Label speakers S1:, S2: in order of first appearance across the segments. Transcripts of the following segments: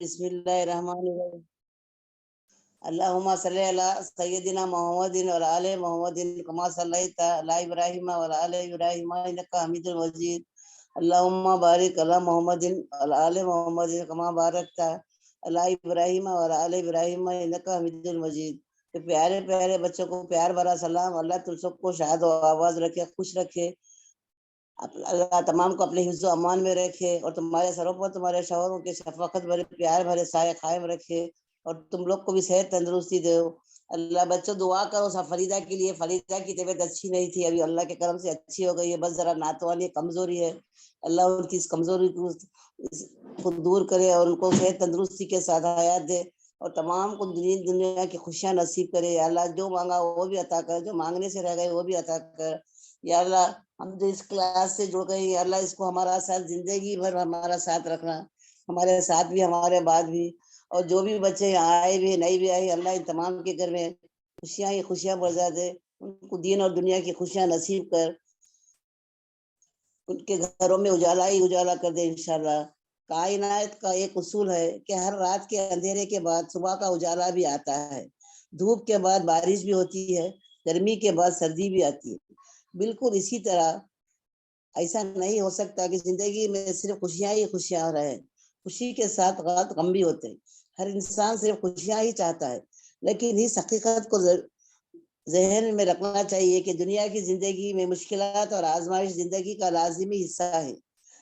S1: بسم اللہ الرحمن الرحیم اللہم صلی علی سیدنا محمد وعلی آل محمد کما صلیت علی ابراہیم وعلی آل ابراہیم انک حمید مجید اللہم بارک علی محمد وعلی آل محمد کما بارکت علی ابراہیم وعلی آل ابراہیم انک حمید مجید۔ پیارے پیارے بچوں کو پیار بھرا سلام۔ اللہ تم سب کو شاد و آواز رکھے، خوش رکھے، اللہ تمام کو اپنے حفظ و امان میں رکھے، اور تمہارے سروں پر تمہارے شوہروں کے شفقت بھرے پیار بھرے سائے قائم رکھے، اور تم لوگ کو بھی صحت تندرستی دے۔ اللہ بچوں دعا کرو فریدہ کے لیے۔ فریدہ کی طبیعت اچھی نہیں تھی، ابھی اللہ کے کرم سے اچھی ہو گئی ہے، بس ذرا ناتوانی کمزوری ہے۔ اللہ ان کی اس کمزوری کو دور کرے اور ان کو صحت تندرستی کے ساتھ حیات دے، اور تمام کو دنیا کی خوشیاں نصیب کرے۔ یا اللہ جو مانگا وہ بھی عطا کر، جو مانگنے سے رہ گئے وہ بھی عطا کر۔ یا اللہ ہم جو اس کلاس سے جڑ گئے، یا اللہ اس کو ہمارا ساتھ زندگی بھر ہمارا ساتھ رکھنا، ہمارے ساتھ بھی ہمارے بعد بھی، اور جو بھی بچے یہاں آئے بھی نہیں بھی آئے، اللہ ان تمام کے گھر میں خوشیاں ہی خوشیاں برسا دے، ان کو دین اور دنیا کی خوشیاں نصیب کر، ان کے گھروں میں اجالا ہی اجالا کر دے انشاءاللہ۔ کائنات کا ایک اصول ہے کہ ہر رات کے اندھیرے کے بعد صبح کا اجالا بھی آتا ہے، دھوپ کے بعد بارش بھی ہوتی ہے، گرمی کے بعد سردی بھی آتی ہے۔ بالکل اسی طرح ایسا نہیں ہو سکتا کہ زندگی میں صرف خوشیاں ہی خوشیاں رہیں، خوشی کے ساتھ غم بھی ہوتے ہیں۔ ہر انسان صرف خوشیاں ہی چاہتا ہے، لیکن اس حقیقت کو ذہن میں رکھنا چاہیے کہ دنیا کی زندگی میں مشکلات اور آزمائش زندگی کا لازمی حصہ ہے۔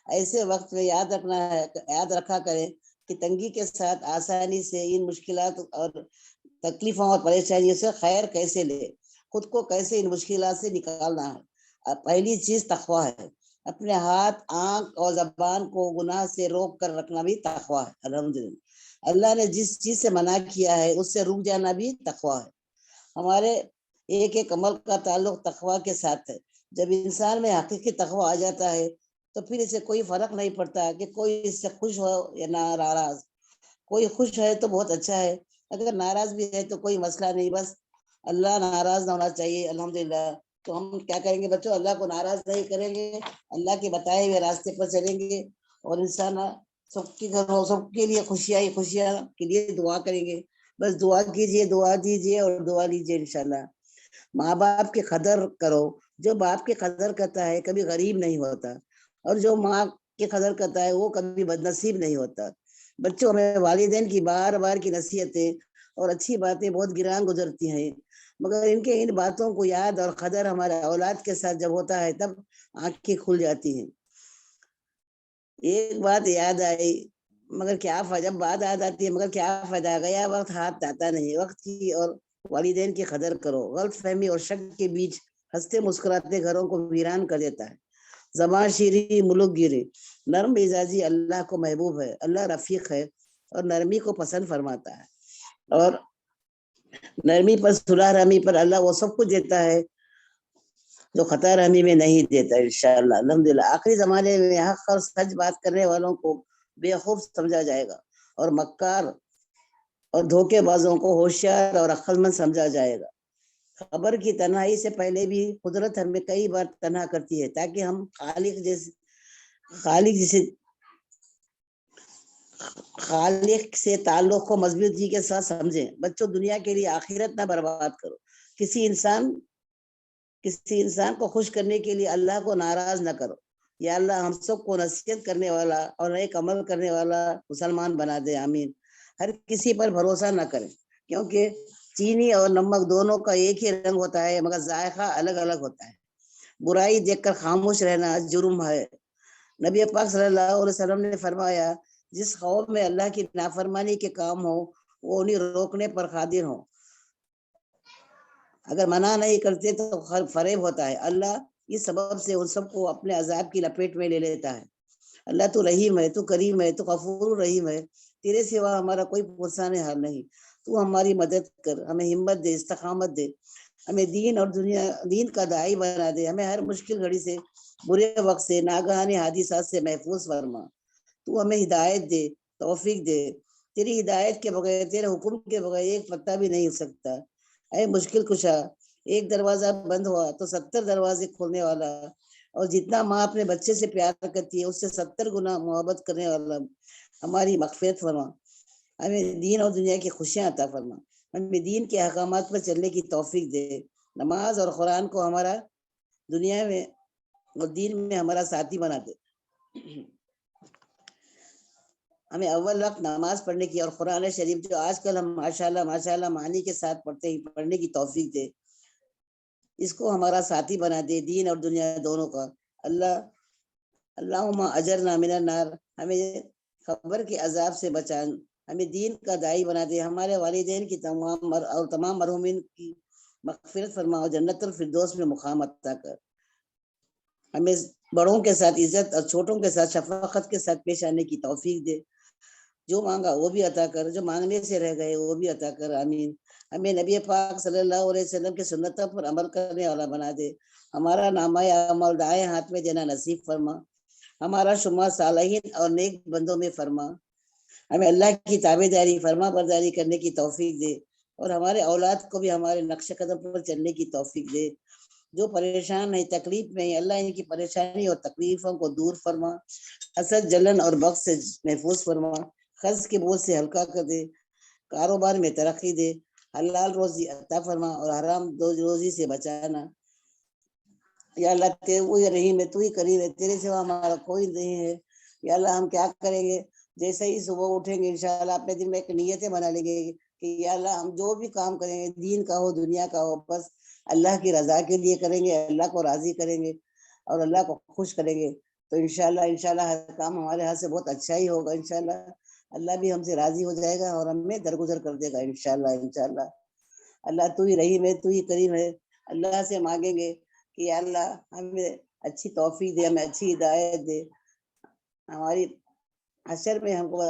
S1: ایسے وقت میں یاد رکھا کریں کہ تنگی کے ساتھ آسانی سے ان مشکلات اور تکلیفوں اور پریشانیوں سے خیر کیسے لے، خود کو کیسے ان مشکلات سے نکالنا ہے۔ پہلی چیز تقویٰ ہے، اپنے ہاتھ، آنکھ اور زبان کو گناہ سے روک کر رکھنا بھی تقویٰ ہے۔ الحمدللہ اللہ نے جس چیز سے منع کیا ہے اس سے رک جانا بھی تقویٰ ہے۔ ہمارے ایک ایک عمل کا تعلق تقویٰ کے ساتھ ہے۔ جب انسان میں حقیقی تقویٰ آ جاتا ہے تو پھر اسے کوئی فرق نہیں پڑتا کہ کوئی اس سے خوش ہو یا ناراض۔ کوئی خوش ہے تو بہت اچھا ہے، اگر ناراض بھی ہے تو کوئی مسئلہ نہیں، بس اللہ ناراض نہ ہونا چاہیے۔ الحمدللہ تو ہم کیا کریں گے بچوں، اللہ کو ناراض نہیں کریں گے، اللہ کے بتائے ہوئے راستے پر چلیں گے، اور انسان سب کے گھروں سب کے لیے خوشیاں ہی خوشیاں کے لیے دعا کریں گے۔ بس دعا کیجئے، دعا دیجئے اور دعا لیجئے انشاءاللہ۔ ماں باپ کی قدر کرو، جو باپ کی قدر کرتا ہے کبھی غریب نہیں ہوتا، اور جو ماں کی قدر کرتا ہے وہ کبھی بدنصیب نہیں ہوتا۔ بچوں ہمیں والدین کی بار بار کی نصیحتیں اور اچھی باتیں بہت گران گزرتی ہیں، مگر ان باتوں کو یاد اور قدر ہمارے اولاد کے ساتھ جب ہوتا ہے تب آنکھیں کھل جاتی ہیں۔ ایک بات یاد آئی، مگر کیا جب بات یاد آتی ہے مگر کیا فائدہ، گیا وقت ہاتھ آتا نہیں۔ وقت کی اور والدین کی قدر کرو، غلط فہمی اور شک کے بیچ ہنستے مسکراتے گھروں کو ویران کر دیتا ہے۔ زبان شیریں ملک گیرے، نرم مزاجی اللہ کو محبوب ہے، اللہ رفیق ہے اور نرمی کو پسند فرماتا ہے، اور نرمی پر صلح رحمی پر اللہ وہ سب کچھ دیتا ہے جو خطا رحمی میں نہیں دیتا انشاءاللہ۔ الحمدللہ آخری زمانے میں حق اور سچ بات کرنے والوں کو بے خوف سمجھا جائے گا، اور مکار اور دھوکے بازوں کو ہوشیار اور عقل مند سمجھا جائے گا۔ خبر کی تنہائی سے پہلے بھی قدرت ہمیں کئی بار تنہا کرتی ہے تاکہ ہم خالق سے تعلق کو مضبوطی کے ساتھ سمجھیں۔ بچوں دنیا کے لیے آخرت نہ برباد کرو، کسی انسان کو خوش کرنے کے لیے اللہ کو ناراض نہ کرو۔ یا اللہ ہم سب کو نصیحت کرنے والا اور ایک عمل کرنے والا مسلمان بنا دے، آمین۔ ہر کسی پر بھروسہ نہ کریں، کیونکہ چینی اور نمک دونوں کا ایک ہی رنگ ہوتا ہے مگر ذائقہ الگ الگ ہوتا ہے۔ برائی دیکھ کر خاموش رہنا جرم ہے۔ نبی پاک صلی اللہ علیہ وسلم نے فرمایا، جس قوم میں اللہ کی نافرمانی کے کام ہو وہ انہیں روکنے پر قادر ہو، اگر منع نہیں کرتے تو فریب ہوتا ہے۔ اللہ اس سبب سے ان سب کو اپنے عذاب کی لپیٹ میں لے لیتا ہے۔ اللہ تو رحیم ہے، تو کریم ہے، تو غفور رحیم ہے، تیرے سوا ہمارا کوئی پرسان حال نہیں۔ تو ہماری مدد کر، ہمیں ہمت دے، استقامت دے، ہمیں دین کا داعی بنا دے، ہمیں ہر مشکل گھڑی سے، برے وقت سے، ناگہانی حادثات سے محفوظ فرما۔ تو ہمیں ہدایت دے، توفیق دے، تیری ہدایت کے بغیر، تیرے حکم کے بغیر ایک پتا بھی نہیں ہل سکتا۔ اے مشکل کشا، ایک دروازہ بند ہوا تو 70 دروازے کھولنے والا، اور جتنا ماں اپنے بچے سے پیار کرتی ہے اس سے 70 گنا محبت کرنے والا، ہماری مغفرت فرما۔ ہمیں دین اور دنیا کی خوشیاں عطا فرما، ہمیں دین کے احکامات پر چلنے کی توفیق دے، نماز اور قرآن کو ہمارا دنیا میں اور دین میں ہمارا ساتھی بنا دے، ہمیں اول وقت نماز پڑھنے کی اور قرآن شریف جو آج کل ہم ماشاءاللہ معنی کے ساتھ پڑھتے ہیں پڑھنے کی توفیق دے، اس کو ہمارا ساتھی بنا دے، دین اور دنیا دونوں کا۔ اللہم اجرنا من النار، ہمیں خبر کے عذاب سے بچان، ہمیں دین کا داعی بنا دے، ہمارے والدین کی تمام مرحومین کی مغفرت فرما اور جنت الفردوس میں مقام عطا کر، ہمیں بڑوں کے ساتھ عزت اور چھوٹوں کے ساتھ شفقت کے ساتھ پیش آنے کی توفیق دے، جو مانگا وہ بھی عطا کر، جو مانگنے سے رہ گئے وہ بھی عطا کر، آمین۔ ہمیں نبی پاک صلی اللہ علیہ وسلم کی سنتوں پر عمل کرنے والا بنا دے، ہمارا نامہ عمل دائیں ہاتھ میں دینا نصیب فرما، ہمارا شمار صالحین اور نیک بندوں میں فرما، ہمیں اللہ کی تابع داری فرما برداری کرنے کی توفیق دے، اور ہمارے اولاد کو بھی ہمارے نقش قدم پر چلنے کی توفیق دے، جو پریشان ہے تکلیف میں اللہ ان کی پریشانی اور تکلیفوں کو دور فرما، حسد جلن اور بغض سے محفوظ فرما، قرض کے بوجھ سے ہلکا کر دے، کاروبار میں ترقی دے، حلال روزی عطا فرما اور حرام روزی سے بچانا، یا اللہ وہی رحیم ہے، تو ہی کریم ہے، تیرے سوا ہمارا کوئی نہیں ہے، یا اللہ ہم کیا کریں گے، جیسے ہی صبح اٹھیں گے انشاءاللہ اپنے دل میں ایک نیتیں بنا لیں گے کہ یا اللہ ہم جو بھی کام کریں گے دین کا ہو دنیا کا ہو بس اللہ کی رضا کے لیے کریں گے، اللہ کو راضی کریں گے اور اللہ کو خوش کریں گے، تو انشاءاللہ ہر کام ہمارے ہاتھ سے بہت اچھا ہی ہوگا، انشاءاللہ اللہ بھی ہم سے راضی ہو جائے گا اور ہمیں درگزر کر دے گا، انشاءاللہ اللہ تو ہی رحیم ہے، تو ہی کریم ہے، اللہ سے مانگیں گے کہ یا اللہ ہمیں اچھی توفیق دے، ہمیں اچھی ہدایت دے، ہماری حشر میں ہم کو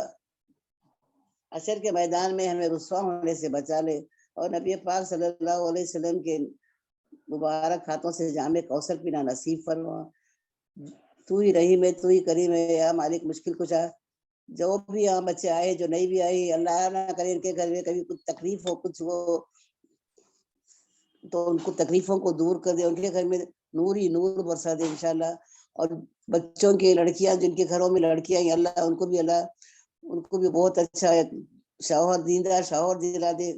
S1: حشر کے میدان میں ہمیں رسوا ہونے سے بچا لے، اور نبی پاک صلی اللہ علیہ وسلم کے مبارک ہاتھوں سے جام کوثر پینا نصیب فرما، تو ہی رحیم ہے، تو ہی کریم ہے، یا مالک مشکل کشا، جو بھی یہاں بچے آئے جو نہیں بھی آئی اللہ نہ کرے ان کے گھر میں کبھی کچھ تکلیف ہو کچھ وہ تو ان کو تکلیفوں کو دور کر دے، ان کے گھر میں نور ہی نور برسا دے انشاءاللہ، اور بچوں کی لڑکیاں جن کے گھروں میں لڑکیاں ہیں اللہ ان کو بھی بہت اچھا شوہر دیندار شوہر دلا دے،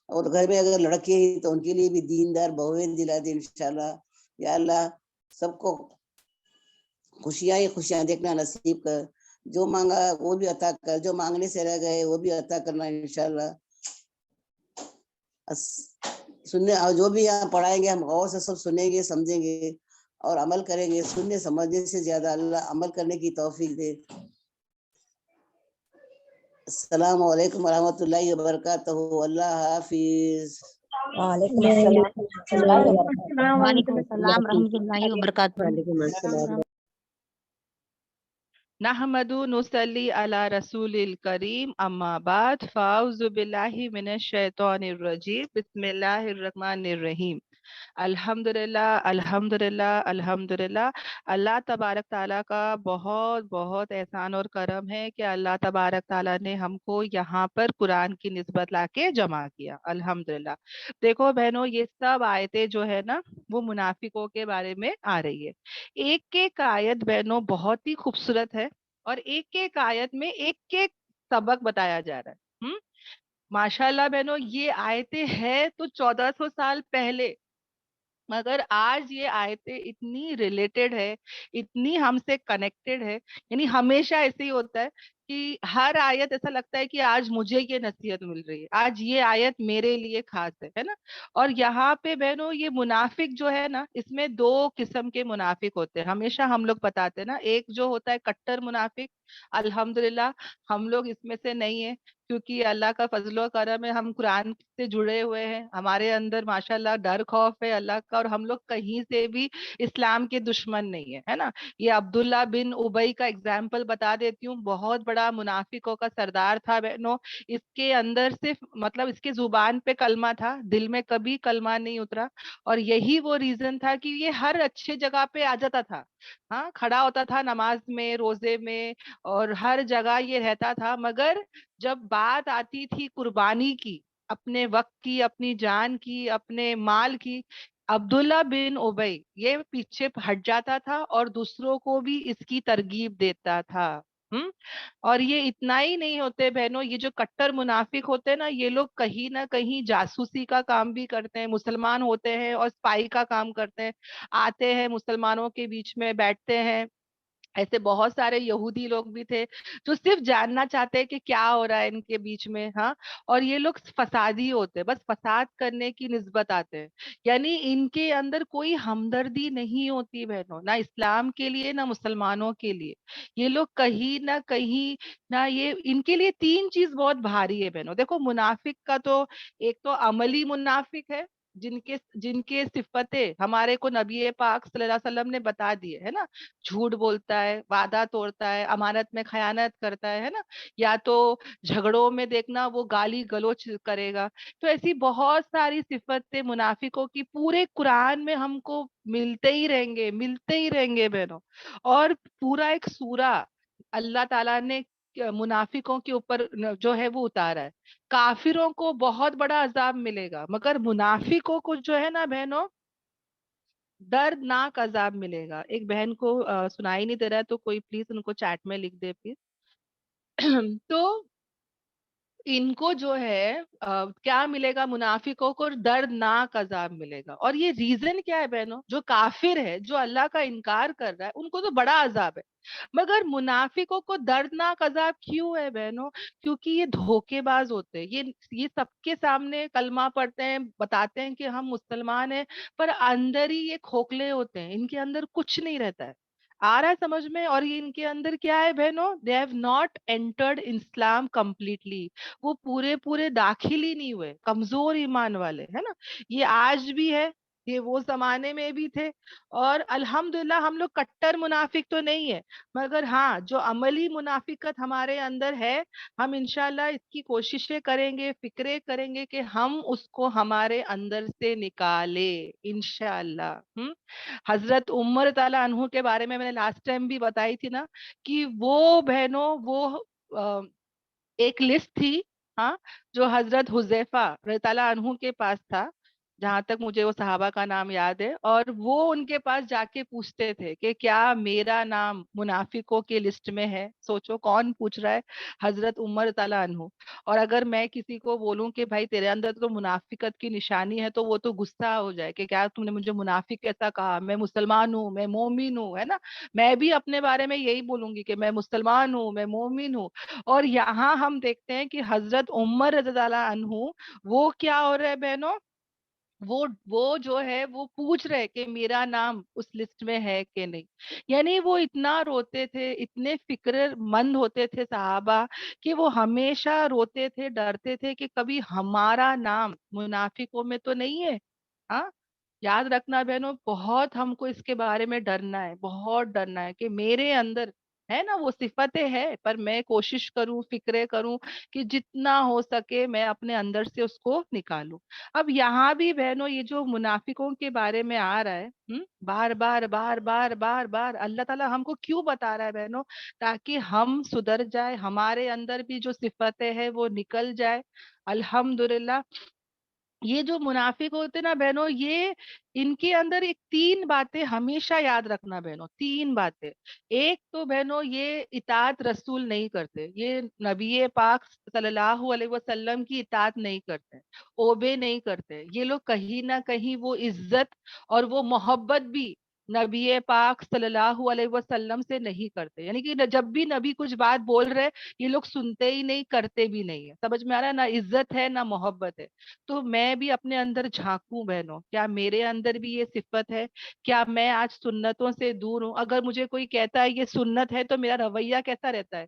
S1: اور گھر میں اگر لڑکے ہیں تو ان کے لیے بھی دیندار بہویں دلا دے انشاءاللہ، یا اللہ سب کو خوشیاں دیکھنا نصیب کر، جو مانگا وہ بھی عطا کر، جو مانگنے سے رہ گئے وہ بھی عطا کرنا انشاءاللہ، سننے اور جو بھی یہاں پڑھائیں گے ہم غور سے سب سنیں گے سمجھیں گے اور عمل کریں گے، سننے سمجھنے سے زیادہ اللہ عمل کرنے کی توفیق دے۔ السلام علیکم ورحمۃ اللہ وبرکاتہ، اللہ حافظ۔
S2: وعلیکم السلام
S3: وعلیکم السلام ورحمۃ اللہ وبرکاتہ۔
S2: وعلیکم السلام۔
S4: نحمد نصلی علی رسول الکریم، اما بعد، فاعوذ باللہ من الشیطان الرجیم، بسم اللہ الرحمن الرحیم۔ الحمدللہ الحمدللہ الحمدللہ، اللہ تبارک تعالیٰ کا بہت بہت احسان اور کرم ہے کہ اللہ تبارک تعالیٰ نے ہم کو یہاں پر قرآن کی نسبت لا کے جمع کیا، الحمدللہ۔ دیکھو بہنوں، یہ سب آیتیں جو ہے نا وہ منافقوں کے بارے میں آ رہی ہے، ایک ایک آیت بہنوں بہت ہی خوبصورت ہے، اور ایک ایک آیت میں ایک ایک سبق بتایا جا رہا ہے۔ ماشاءاللہ بہنوں، یہ آیتیں ہے تو 1400 سال پہلے، مگر آج یہ آیتیں اتنی ریلیٹڈ ہے، اتنی ہم سے کنیکٹڈ ہے، یعنی ہمیشہ ایسے ہی ہوتا ہے کہ ہر آیت ایسا لگتا ہے کہ آج مجھے یہ نصیحت مل رہی ہے، آج یہ آیت میرے لیے خاص ہے نا۔ اور یہاں پہ بہنوں یہ منافق جو ہے نا، اس میں دو قسم کے منافق ہوتے ہیں، ہمیشہ ہم لوگ بتاتے ہیں نا، ایک جو ہوتا ہے کٹر منافق، الحمدللہ ہم لوگ اس میں سے نہیں ہیں، کیونکہ اللہ کا فضل و کرم ہے، ہم قرآن سے جڑے ہوئے ہیں، ہمارے اندر ماشاءاللہ ڈر خوف ہے اللہ کا، اور ہم لوگ کہیں سے بھی اسلام کے دشمن نہیں ہے نا۔ یہ عبداللہ بن ابی کا اگزامپل بتا دیتی ہوں، بہت بڑا منافقوں کا سردار تھا بہنوں، اس کے اندر صرف مطلب اس کے زبان پہ کلمہ تھا، دل میں کبھی کلمہ نہیں اترا، اور یہی وہ ریزن تھا کہ یہ ہر اچھے جگہ پہ آ جاتا تھا، ہاں کھڑا ہوتا تھا نماز میں روزے میں اور ہر جگہ یہ رہتا تھا، مگر جب بات آتی تھی قربانی کی، اپنے وقت کی، اپنی جان کی، اپنے مال کی، عبداللہ بن ابی یہ پیچھے ہٹ جاتا تھا اور دوسروں کو بھی اس کی ترغیب دیتا تھا۔ اور یہ اتنا ہی نہیں ہوتے بہنوں، یہ جو کٹر منافق ہوتے ہیں نا، یہ لوگ کہیں نہ کہیں جاسوسی کا کام بھی کرتے ہیں، مسلمان ہوتے ہیں اور اسپائی کا کام کرتے ہیں، آتے ہیں مسلمانوں کے بیچ میں بیٹھتے ہیں. ایسے بہت سارے یہودی لوگ بھی تھے جو صرف جاننا چاہتے ہیں کہ کیا ہو رہا ہے ان کے بیچ میں. ہاں، اور یہ لوگ فسادی ہوتے ہیں، بس فساد کرنے کی نسبت آتے ہیں. یعنی ان کے اندر کوئی ہمدردی نہیں ہوتی بہنوں، نہ اسلام کے لیے نہ مسلمانوں کے لیے. یہ لوگ کہیں نہ کہیں نہ، یہ ان کے لیے تین چیز بہت بھاری ہے بہنوں. دیکھو منافق کا تو ایک تو عملی منافق ہے، جن کے صفتیں ہمارے کو نبی پاک صلی اللہ علیہ وسلم نے بتا دی ہے نا. جھوٹ بولتا ہے، وعدہ توڑتا ہے، امانت میں خیانت کرتا ہے نا، یا تو جھگڑوں میں دیکھنا وہ گالی گلوچ کرے گا. تو ایسی بہت ساری صفتیں منافقوں کی پورے قرآن میں ہم کو ملتے ہی رہیں گے بہنوں. اور پورا ایک سورہ اللہ تعالیٰ نے منافقوں کے اوپر جو ہے وہ اتارا ہے. کافروں کو بہت بڑا عذاب ملے گا، مگر منافقوں کو جو ہے نا بہنوں دردناک عذاب ملے گا. ایک بہن کو سنائی نہیں دے رہا ہے تو کوئی پلیز ان کو چیٹ میں لکھ دے پلیز. تو ان کو جو ہے کیا ملے گا، منافقوں کو دردناک عذاب ملے گا. اور یہ ریزن کیا ہے بہنوں، جو کافر ہے، جو اللہ کا انکار کر رہا ہے، ان کو تو بڑا عذاب ہے. مگر منافقوں کو دردناک عذاب کیوں ہے بہنوں؟ کیونکہ یہ دھوکے باز ہوتے ہیں. یہ سب کے سامنے کلمہ پڑھتے ہیں، بتاتے ہیں کہ ہم مسلمان ہیں، پر اندر ہی یہ کھوکھلے ہوتے ہیں، ان کے اندر کچھ نہیں رہتا ہے. آ رہا ہے سمجھ میں؟ اور یہ ان کے اندر کیا ہے بہنوں، they have not entered Islam completely. وہ پورے داخل ہی نہیں ہوئے، کمزور ایمان والے ہے نا. یہ آج بھی ہے، یہ وہ زمانے میں بھی تھے. اور الحمدللہ ہم لوگ کٹر منافق تو نہیں ہے، مگر ہاں جو عملی منافقت ہمارے اندر ہے، ہم انشاءاللہ اس کی کوششیں کریں گے، فکریں کریں گے کہ ہم اس کو ہمارے اندر سے نکالیں انشاءاللہ. حضرت عمر تعالیٰ عنہ کے بارے میں نے لاسٹ ٹائم بھی بتائی تھی نا، کہ وہ بہنوں وہ ایک لسٹ تھی، ہاں، جو حضرت حذیفہ رضی اللہ عنہ کے پاس تھا، جہاں تک مجھے وہ صحابہ کا نام یاد ہے. اور وہ ان کے پاس جا کے پوچھتے تھے کہ کیا میرا نام منافقوں کی لسٹ میں ہے. سوچو کون پوچھ رہا ہے، حضرت عمر تعالیٰ عنہ. اور اگر میں کسی کو بولوں کہ بھائی تیرے اندر تو منافقت کی نشانی ہے، تو وہ تو غصہ ہو جائے کہ کیا تم نے مجھے منافق کیسا کہا، میں مسلمان ہوں، میں مومن ہوں، ہے نا. میں بھی اپنے بارے میں یہی بولوں گی کہ میں مسلمان ہوں، میں مومن ہوں. اور یہاں ہم دیکھتے ہیں کہ حضرت عمر رضی اللہ عنہ وہ کیا ہو رہے بہنوں، وہ جو ہے وہ پوچھ رہے کہ میرا نام اس لسٹ میں ہے کہ نہیں. یعنی وہ اتنا روتے تھے، اتنے فکر مند ہوتے تھے صحابہ، کہ وہ ہمیشہ روتے تھے، ڈرتے تھے کہ کبھی ہمارا نام منافقوں میں تو نہیں ہے. ہاں، یاد رکھنا بہنوں، بہت ہم کو اس کے بارے میں ڈرنا ہے، بہت ڈرنا ہے کہ میرے اندر ہے نا وہ صفتیں ہے، پر میں کوشش کروں، فکرے کروں کہ جتنا ہو سکے میں اپنے اندر سے اس کو نکالوں. اب یہاں بھی بہنوں یہ جو منافقوں کے بارے میں آ رہا ہے، بار بار بار بار بار بار اللہ تعالیٰ ہم کو کیوں بتا رہا ہے بہنوں؟ تاکہ ہم سدھر جائے، ہمارے اندر بھی جو صفتیں ہے وہ نکل جائے. الحمدللہ یہ جو منافق ہوتے نا بہنوں، یہ ان کے اندر ایک تین باتیں ہمیشہ یاد رکھنا بہنوں، تین باتیں. ایک تو بہنوں یہ اطاعت رسول نہیں کرتے، یہ نبی پاک صلی اللہ علیہ وسلم کی اطاعت نہیں کرتے، اوبے نہیں کرتے. یہ لوگ کہیں نہ کہیں وہ عزت اور وہ محبت بھی نبی پاک صلی اللہ علیہ وسلم سے نہیں کرتے. یعنی کہ جب بھی نبی کچھ بات بول رہے، یہ لوگ سنتے ہی نہیں، کرتے بھی نہیں ہے. سمجھ میں آ رہا ہے؟ نہ عزت ہے نہ محبت ہے. تو میں بھی اپنے اندر جھانکوں بہنوں، کیا میرے اندر بھی یہ صفت ہے؟ کیا میں آج سنتوں سے دور ہوں؟ اگر مجھے کوئی کہتا ہے یہ سنت ہے تو میرا رویہ کیسا رہتا ہے؟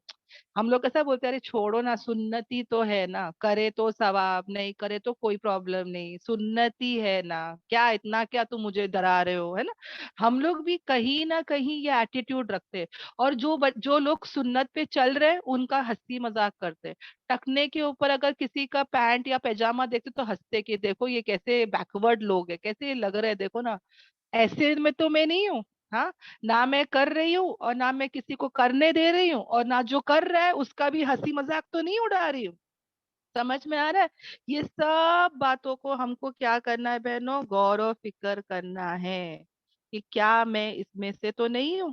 S4: ہم لوگ ایسا بولتے ہیں ارے چھوڑو نا، سنتی تو ہے نا، کرے تو ثواب، نہیں کرے تو کوئی پرابلم نہیں، سنتی ہے نا، کیا اتنا کیا تم مجھے ڈرا رہے ہو، ہے نا. ہم لوگ بھی کہیں نہ کہیں یہ ایٹیٹیوڈ رکھتے ہیں. اور جو لوگ سنت پہ چل رہے ان کا ہنسی مذاق کرتے. ٹکنے کے اوپر اگر کسی کا پینٹ یا پیجامہ دیکھتے تو ہنستے کہ دیکھو یہ کیسے بیکورڈ لوگ ہیں، کیسے لگ رہے ہیں، دیکھو نا. ایسے میں تو میں نہیں ہوں. ہاں، نہ میں کر رہی ہوں اور نہ میں کسی کو کرنے دے رہی ہوں، اور نہ جو کر رہا ہے اس کا بھی ہنسی مذاق تو نہیں اڑا رہی ہوں. سمجھ میں آ رہا ہے؟ یہ سب باتوں کو ہم کو کیا کرنا ہے بہنوں؟ غور و فکر کرنا ہے کہ کیا میں اس میں سے تو نہیں ہوں.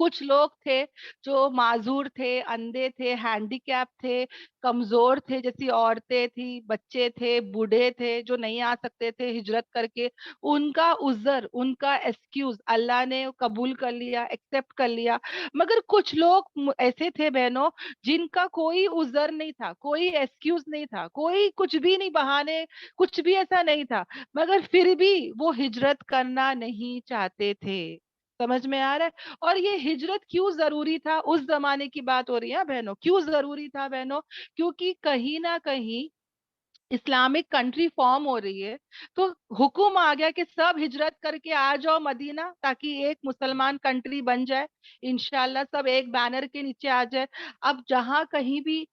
S4: کچھ لوگ تھے جو معذور تھے, اندھے تھے, ہینڈیکیپ تھے, کمزور تھے, جیسی عورتیں تھی, بچے تھے, بوڑھے تھے جو نہیں آ سکتے تھے ہجرت کر کے, ان کا عذر, ان کا ایکسکیوز اللہ نے قبول کر لیا, ایکسپٹ کر لیا. مگر کچھ لوگ ایسے تھے بہنوں جن کا کوئی عذر نہیں تھا, کوئی ایکسکیوز نہیں تھا, کوئی کچھ بھی نہیں, بہانے کچھ بھی ایسا نہیں تھا, مگر پھر بھی وہ ہجرت کرنا نہیں چاہتے تھے. سمجھ میں آ رہا ہے؟ اور یہ ہجرت کیوں ضروری تھا؟ اس زمانے کی بات ہو رہی ہے بہنوں, کیوں ضروری تھا بہنوں؟ کیونکہ کہیں نہ کہیں اسلامک کنٹری فارم ہو رہی ہے, تو حکم آ گیا کہ سب ہجرت کر کے آ جاؤ مدینہ, تاکہ ایک مسلمان کنٹری بن جائے, انشاءاللہ سب ایک بینر کے نیچے آ جائے. اب جہاں کہیں بھی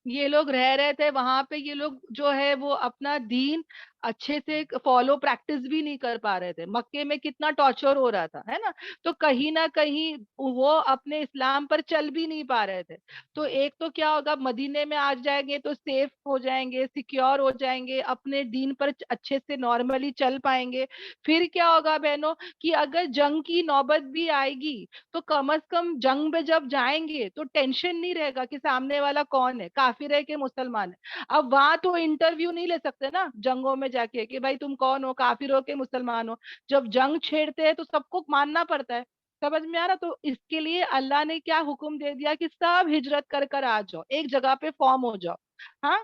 S4: یہ لوگ رہ رہے تھے وہاں پہ یہ لوگ جو ہے وہ اپنا دین اچھے سے فالو پریکٹس بھی نہیں کر پا رہے تھے. مکے میں کتنا ٹارچر ہو رہا تھا, ہے نا, تو کہیں نہ کہیں وہ اپنے اسلام پر چل بھی نہیں پا رہے تھے. تو ایک تو کیا ہوگا, مدینے میں آ جائیں گے تو سیف ہو جائیں گے, سیکیور ہو جائیں گے, اپنے دین پر اچھے سے نارملی چل پائیں گے. پھر کیا ہوگا بہنوں کہ اگر جنگ کی نوبت بھی آئے گی تو کم از کم جنگ میں جب جائیں گے تو ٹینشن نہیں رہے گا کہ سامنے والا کون ہے, کافر ہے کہ مسلمان ہے. اب وہاں تو انٹرویو نہیں لے سکتے نا جنگوں میں جا کے کہ بھائی تم کون ہو, کافر ہو کہ مسلمان ہو. جب جنگ چھیڑتے ہیں تو سب کو ماننا پڑتا ہے. سمجھ میں آ رہا؟ تو اس کے لیے اللہ نے کیا حکم دے دیا کہ سب ہجرت کر کر آ جاؤ, ایک جگہ پہ فارم ہو جاؤ. ہاں,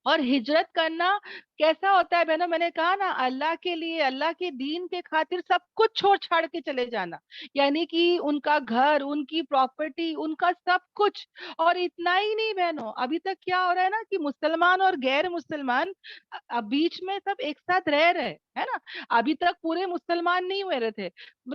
S4: اور ہجرت کرنا کیسا ہوتا ہے بہنوں, میں نے کہا نا, اللہ کے لیے, اللہ کے دین کے خاطر سب کچھ چھوڑ چھاڑ کے چلے جانا, یعنی کہ ان کا گھر, ان کی پراپرٹی, ان کا سب کچھ. اور اتنا ہی نہیں بہنوں, ابھی تک کیا ہو رہا ہے نا کہ مسلمان اور غیر مسلمان بیچ میں سب ایک ساتھ رہ رہے ہے نا. ابھی تک پورے مسلمان نہیں ہوئے رہے تھے,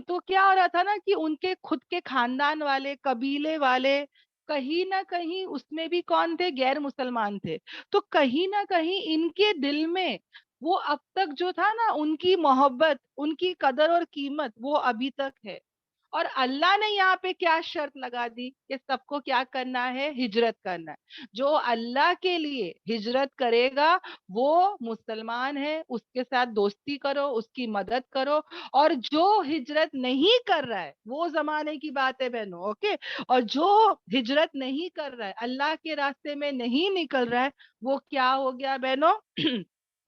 S4: تو کیا ہو رہا تھا نا کہ ان کے خود کے خاندان والے, قبیلے والے, کہیں نہ کہیں اس میں بھی کون تھے, غیر مسلمان تھے. تو کہیں نہ کہیں ان کے دل میں وہ اب تک جو تھا نا, ان کی محبت, ان کی قدر اور قیمت وہ ابھی تک ہے. اور اللہ نے یہاں پہ کیا شرط لگا دی کہ سب کو کیا کرنا ہے, ہجرت کرنا ہے. جو اللہ کے لیے ہجرت کرے گا وہ مسلمان ہے, اس کے ساتھ دوستی کرو, اس کی مدد کرو. اور جو ہجرت نہیں کر رہا ہے, وہ زمانے کی بات ہے بہنوں, اوکے, اور جو ہجرت نہیں کر رہا ہے, اللہ کے راستے میں نہیں نکل رہا ہے, وہ کیا ہو گیا بہنوں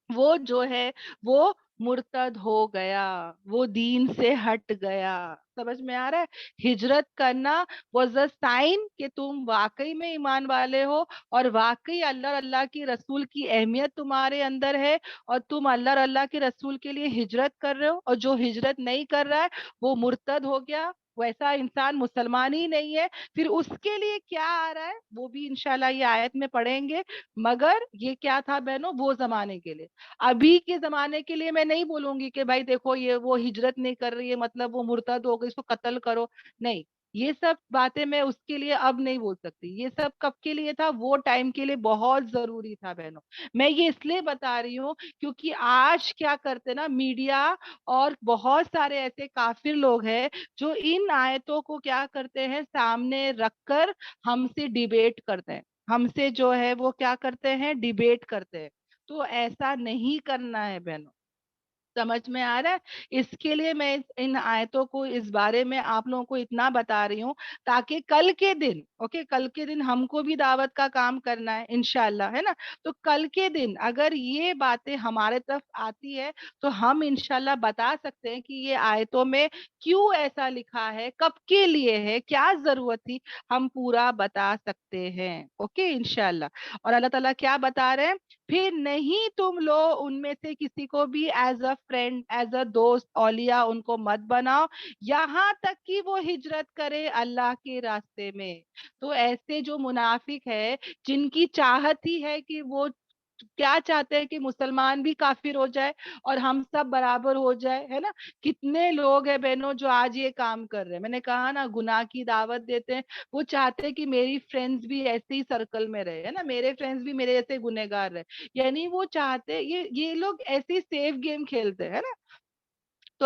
S4: وہ جو ہے وہ مرتد ہو گیا, وہ دین سے ہٹ گیا. سمجھ میں آ رہا ہے؟ ہجرت کرنا واز اے سائن کہ تم واقعی میں ایمان والے ہو, اور واقعی اللہ اور اللہ کی رسول کی اہمیت تمہارے اندر ہے, اور تم اللہ اور اللہ کے رسول کے لیے ہجرت کر رہے ہو. اور جو ہجرت نہیں کر رہا ہے وہ مرتد ہو گیا, ویسا انسان مسلمان ہی نہیں ہے. پھر اس کے لیے کیا آ رہا ہے وہ بھی انشاءاللہ یہ آیت میں پڑھیں گے. مگر یہ کیا تھا بہنوں, وہ زمانے کے لیے. ابھی کے زمانے کے لیے میں نہیں بولوں گی کہ بھائی دیکھو یہ وہ ہجرت نہیں کر رہی ہے مطلب وہ مرتد ہو گئی, اس کو قتل کرو. نہیں, یہ سب باتیں میں اس کے لیے اب نہیں بول سکتی. یہ سب کب کے لیے تھا, وہ ٹائم کے لیے بہت ضروری تھا بہنوں. میں یہ اس لیے بتا رہی ہوں کیونکہ آج کیا کرتے نا میڈیا اور بہت سارے ایسے کافر لوگ ہیں جو ان آیتوں کو کیا کرتے ہیں, سامنے رکھ کر ہم سے ڈیبیٹ کرتے ہیں, ہم سے جو ہے وہ کیا کرتے ہیں, ڈیبیٹ کرتے ہیں. تو ایسا نہیں کرنا ہے بہنوں. سمجھ میں آ رہا ہے؟ اس کے لیے میں ان آیتوں کو اس بارے میں آپ لوگوں کو اتنا بتا رہی ہوں تاکہ کل کے دن, اوکے, کل کے دن ہم کو بھی دعوت کا کام کرنا ہے انشاءاللہ, ہے نا. تو کل کے دن اگر یہ باتیں ہمارے طرف آتی ہے تو ہم انشاءاللہ بتا سکتے ہیں کہ یہ آیتوں میں کیوں ایسا لکھا ہے, کب کے لیے ہے, کیا ضرورت تھی, ہم پورا بتا سکتے ہیں. اوکے انشاءاللہ. اور اللہ تعالیٰ کیا بتا رہے ہیں, پھر نہیں تم لو ان میں سے کسی کو بھی as a friend, as a دوست, اولیاء ان کو مت بناؤ یہاں تک کہ وہ ہجرت کرے اللہ کے راستے میں. تو ایسے جو منافق ہے جن کی چاہت ہی ہے کہ وہ کیا چاہتے ہیں کہ مسلمان بھی کافر ہو جائے اور ہم سب برابر ہو جائے, ہے نا. کتنے لوگ ہیں بہنوں جو آج یہ کام کر رہے ہیں, میں نے کہا نا گناہ کی دعوت دیتے ہیں. وہ چاہتے ہیں کہ میری فرینڈز بھی ایسے ہی سرکل میں رہے, ہے نا, میرے فرینڈز بھی میرے ایسے گنہگار رہے. یعنی وہ چاہتے, یہ لوگ ایسی سیف گیم کھیلتے ہیں نا. تو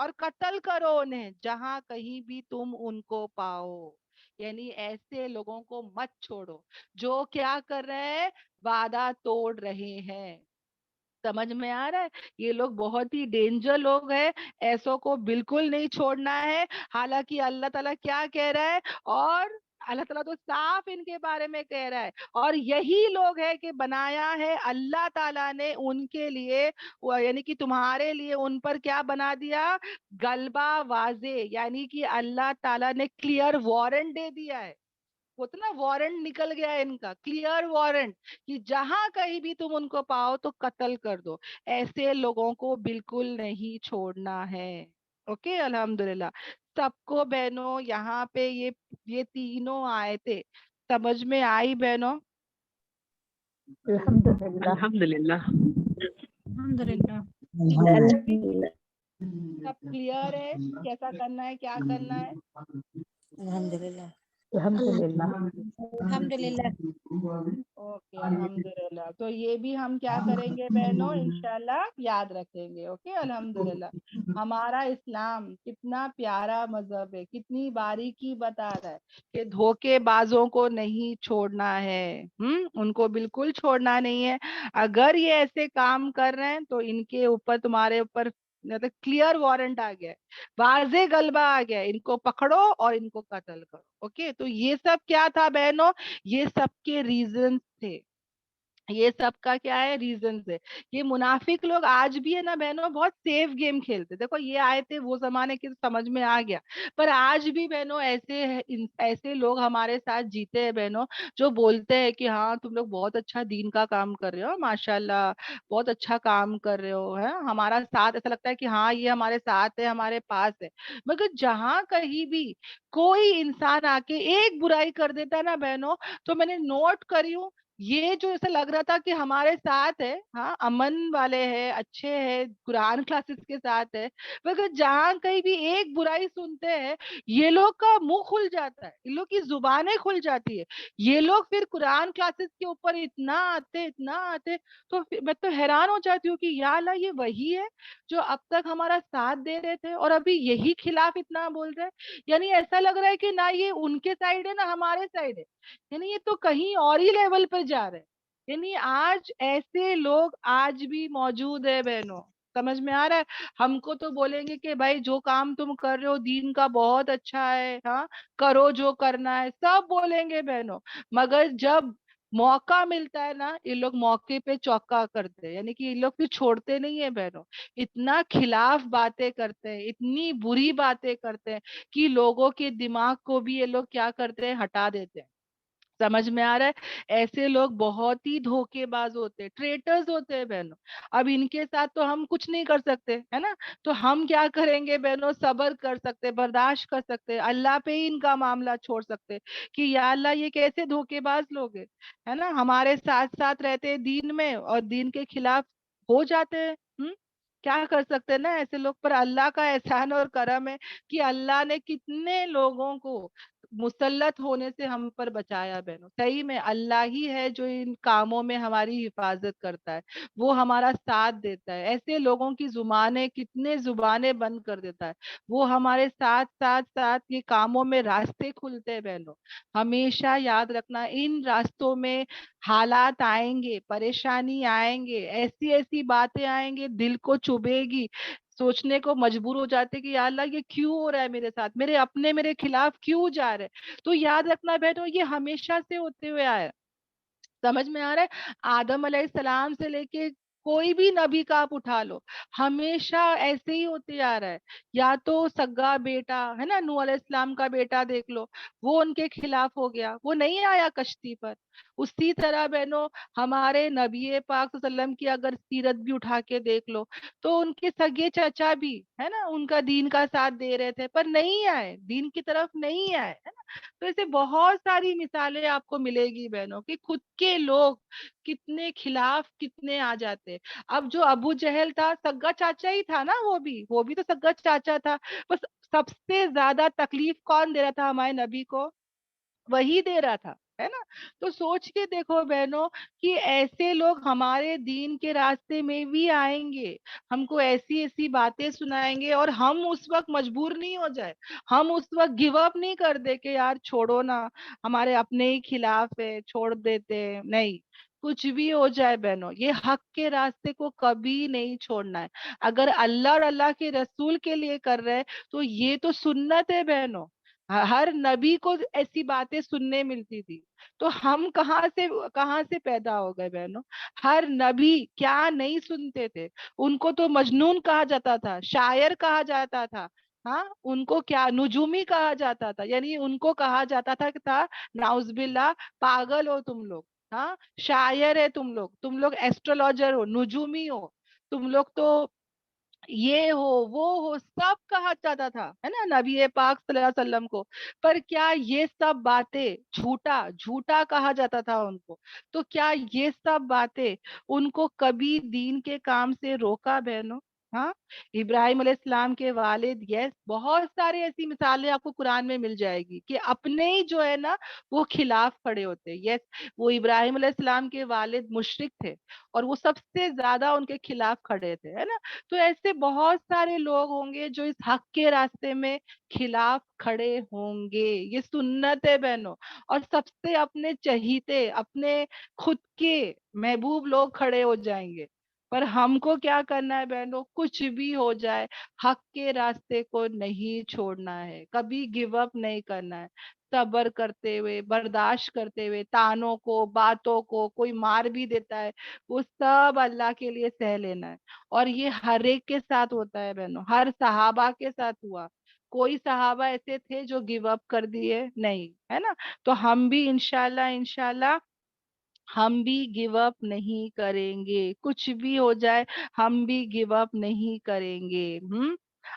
S4: اور قتل کرو انہیں جہاں کہیں بھی تم ان کو پاؤ. یعنی ایسے لوگوں کو مت چھوڑو جو کیا کر رہے ہیں, وعدہ توڑ رہے ہیں. سمجھ میں آ رہا ہے؟ یہ لوگ بہت ہی ڈینجر لوگ ہیں, ایسوں کو بالکل نہیں چھوڑنا ہے. حالانکہ اللہ تعالیٰ کیا کہہ رہا ہے, اور اللہ تعالیٰ تو صاف ان کے بارے میں کہہ رہا ہے, اور یہی لوگ ہے کہ بنایا ہے اللہ تعالیٰ نے ان کے لیے, یعنی کہ تمہارے لیے ان پر کیا بنا دیا, غلبہ واضح. یعنی کہ اللہ تعالیٰ نے کلیئر وارنٹ دے دیا ہے. ہوتا نا وارنٹ نکل گیا ہے ان کا, کلیئر وارنٹ, کہ جہاں کہیں بھی تم ان کو پاؤ تو قتل کر دو. ایسے لوگوں کو بالکل نہیں چھوڑنا ہے. اوکے, الحمدللہ. سب کو بہنوں یہاں پہ یہ تینوں آئے تھے, سمجھ میں آئی بہنوں؟
S3: الحمدللہ.
S5: الحمدللہ.
S2: الحمدللہ.
S4: سب کلیئر ہے کیسا کرنا ہے, کیا کرنا ہے؟
S1: الحمدللہ.
S3: الحمدللہ.
S2: الحمدللہ.
S4: اوکے, الحمدللہ. تو یہ بھی ہم کیا کریں گے بہنوں, انشاءاللہ یاد رکھیں گے. اوکے, الحمدللہ. ہمارا اسلام کتنا پیارا مذہب ہے, کتنی باریکی بتا رہا ہے کہ دھوکے بازوں کو نہیں چھوڑنا ہے. ان کو بالکل چھوڑنا نہیں ہے. اگر یہ ایسے کام کر رہے ہیں تو ان کے اوپر, تمہارے اوپر کلیئر وارنٹ آ گیا ہے, واضح غلبہ آ گیا ہے. ان کو پکڑو اور ان کو قتل کرو. اوکے, تو یہ سب کیا تھا بہنوں, یہ سب کے ریزنز تھے. یہ سب کا کیا ہے, ریزنز ہے. یہ منافق لوگ آج بھی ہے نا بہنوں, بہت سیف گیم کھیلتے. دیکھو یہ آئے تھے وہ زمانے کے, سمجھ میں آ گیا, پر آج بھی بہنوں ایسے لوگ ہمارے ساتھ جیتے ہیں بہنوں, جو بولتے ہیں کہ ہاں تم لوگ بہت اچھا دین کا کام کر رہے ہو, ماشاءاللہ بہت اچھا کام کر رہے ہو, ہے ہمارا ساتھ. ایسا لگتا ہے کہ ہاں یہ ہمارے ساتھ ہے, ہمارے پاس ہے. مگر جہاں کہیں بھی کوئی انسان آ کے ایک برائی کر دیتا ہے نا بہنوں, تو میں نے نوٹ کری ہوں, یہ جو ایسا لگ رہا تھا کہ ہمارے ساتھ ہے, ہاں امن والے ہیں, اچھے ہیں, قرآن کلاسز کے ساتھ ہے, مگر جہاں کہیں بھی ایک برائی سنتے ہیں, یہ لوگ کا منہ کھل جاتا ہے, ان لوگ کی زبانیں کھل جاتی ہے. یہ لوگ پھر قرآن کلاسز کے اوپر اتنا آتے, تو میں تو حیران ہو جاتی ہوں کہ یا اللہ یہ وہی ہے جو اب تک ہمارا ساتھ دے رہے تھے, اور ابھی یہی خلاف اتنا بول رہے ہیں. یعنی ایسا لگ رہا ہے کہ نہ یہ ان کے سائڈ ہے نہ ہمارے سائڈ ہے, یعنی یہ تو کہیں اور ہی لیول پر جا رہے ہیں. یعنی آج ایسے لوگ آج بھی موجود ہے بہنوں, سمجھ میں آ رہا ہے. ہم کو تو بولیں گے کہ بھائی جو کام تم کر رہے ہو دین کا بہت اچھا ہے, ہاں کرو جو کرنا ہے, سب بولیں گے بہنوں. مگر جب موقع ملتا ہے نا, یہ لوگ موقع پہ چوکا کرتے ہیں. یعنی کہ یہ لوگ پھر چھوڑتے نہیں ہیں بہنوں, اتنا خلاف باتیں کرتے ہیں, اتنی بری باتیں کرتے ہیں کہ لوگوں کے دماغ کو بھی یہ لوگ کیا کرتے ہیں, ہٹا دیتے ہیں. سمجھ میں آ رہا ہے. ایسے لوگ بہت ہی دھوکے باز ہوتے, ٹریٹرز ہوتے ہیں بہنوں. اب ان کے ساتھ تو ہم کچھ نہیں کر سکتے ہے نا, تو ہم کیا کریں گے بہنوں, صبر کر سکتے, برداشت کر سکتے, اللہ پہ ہی ان کا معاملہ چھوڑ سکتے کہ یا اللہ یہ کیسے دھوکے باز لوگ ہیں, ہے نا, ہمارے ساتھ ساتھ رہتے دین میں اور دین کے خلاف ہو جاتے ہیں. کیا کر سکتے نا ایسے لوگ پر. اللہ کا احسان اور کرم ہے کہ اللہ نے کتنے لوگوں کو مسلط ہونے سے ہم پر بچایا بہنوں. صحیح میں اللہ ہی ہے جو ان کاموں میں ہماری حفاظت کرتا ہے, وہ ہمارا ساتھ دیتا ہے. ایسے لوگوں کی کتنے زبانیں بند کر دیتا ہے, وہ ہمارے ساتھ ساتھ ساتھ یہ کاموں میں راستے کھلتے ہیں بہنوں. ہمیشہ یاد رکھنا, ان راستوں میں حالات آئیں گے, پریشانی آئیں گے, ایسی ایسی باتیں آئیں گے, دل کو چبھے گی, سوچنے کو مجبور ہو جاتے کہ یا اللہ یہ کیوں ہو رہا ہے میرے ساتھ, میرے اپنے میرے خلاف کیوں جا رہے. تو یاد رکھنا بیٹو, یہ ہمیشہ سے ہوتے ہوئے آیا. سمجھ میں آ رہا ہے. آدم علیہ السلام سے لے کے کوئی بھی نبی کا آپ اٹھا لو, ہمیشہ ایسے ہی ہوتے آ رہا ہے. یا تو سگا بیٹا ہے نا, نوح علیہ السلام کا بیٹا دیکھ لو, وہ ان کے خلاف ہو گیا, وہ نہیں آیا کشتی پر. اسی طرح بہنوں ہمارے نبی پاک صلی اللہ علیہ وسلم کی اگر سیرت بھی اٹھا کے دیکھ لو, تو ان کے سگے چچا بھی ہے نا, ان کا دین کا ساتھ دے رہے تھے پر نہیں آئے, دین کی طرف نہیں آئے, ہے نا. تو ایسے بہت ساری مثالیں آپ کو ملے گی بہنوں کہ خود کے لوگ کتنے خلاف کتنے آ جاتے. اب جو ابو جہل تھا سگا چاچا ہی تھا نا, وہ بھی تو سگا چاچا تھا. بس سب سے زیادہ تکلیف کون دے رہا تھا ہمارے نبی کو, وہی دے رہا تھا, ہے نا. تو سوچ کے دیکھو بہنوں کہ ایسے لوگ ہمارے دین کے راستے میں بھی آئیں گے, ہم کو ایسی ایسی باتیں سنائیں گے, اور ہم اس وقت مجبور نہیں ہو جائے, ہم اس وقت گیو اپ نہیں کر دے کہ یار چھوڑو نا, ہمارے اپنے ہی خلاف ہے, چھوڑ دیتے ہیں. نہیں, کچھ بھی ہو جائے بہنوں, یہ حق کے راستے کو کبھی نہیں چھوڑنا ہے. اگر اللہ اور اللہ کے رسول کے لیے کر رہے تو یہ تو سنت ہے بہنوں. ہر نبی کو ایسی باتیں سننے ملتی تھی, تو ہم کہاں سے پیدا ہو گئے بہنوں. ہر نبی کیا نہیں سنتے تھے, ان کو تو مجنون کہا جاتا تھا, شاعر کہا جاتا تھا, ہاں ان کو کیا نجومی کہا جاتا تھا, یعنی ان کو کہا جاتا تھا نعوذ باللہ پاگل ہو تم لوگ, ہاں شاعر ہے تم لوگ ایسٹرولوجر ہو, نجومی ہو, تم لوگ تو یہ ہو وہ ہو, سب کہا جاتا تھا, ہے نا, نبی پاک صلی اللہ علیہ وسلم کو. پر کیا یہ سب باتیں جھوٹا کہا جاتا تھا ان کو, تو کیا یہ سب باتیں ان کو کبھی دین کے کام سے روکا بہنوں؟ ہاں, ابراہیم علیہ السلام کے والد, یس, بہت سارے ایسی مثالیں آپ کو قرآن میں مل جائے گی کہ اپنے ہی جو ہے نا وہ خلاف کھڑے ہوتے. یس, وہ ابراہیم علیہ السلام کے والد مشرک تھے, اور وہ سب سے زیادہ ان کے خلاف کھڑے تھے, ہے نا. تو ایسے بہت سارے لوگ ہوں گے جو اس حق کے راستے میں خلاف کھڑے ہوں گے, یہ سنت ہے بہنوں. اور سب سے اپنے چہیتے, اپنے خود کے محبوب لوگ کھڑے ہو جائیں گے. پر ہم کو کیا کرنا ہے بہنوں, کچھ بھی ہو جائے حق کے راستے کو نہیں چھوڑنا ہے, کبھی گیو اپ نہیں کرنا ہے, صبر کرتے ہوئے, برداشت کرتے ہوئے, تانوں کو, باتوں کو, کوئی مار بھی دیتا ہے, وہ سب اللہ کے لیے سہ لینا ہے. اور یہ ہر ایک کے ساتھ ہوتا ہے بہنوں, ہر صحابہ کے ساتھ ہوا, کوئی صحابہ ایسے تھے جو گیو اپ کر دیے نہیں, ہے نا. تو ہم بھی انشاءاللہ ہم بھی گیو اپ نہیں کریں گے, کچھ بھی ہو جائے ہم بھی گیو اپ نہیں کریں گے.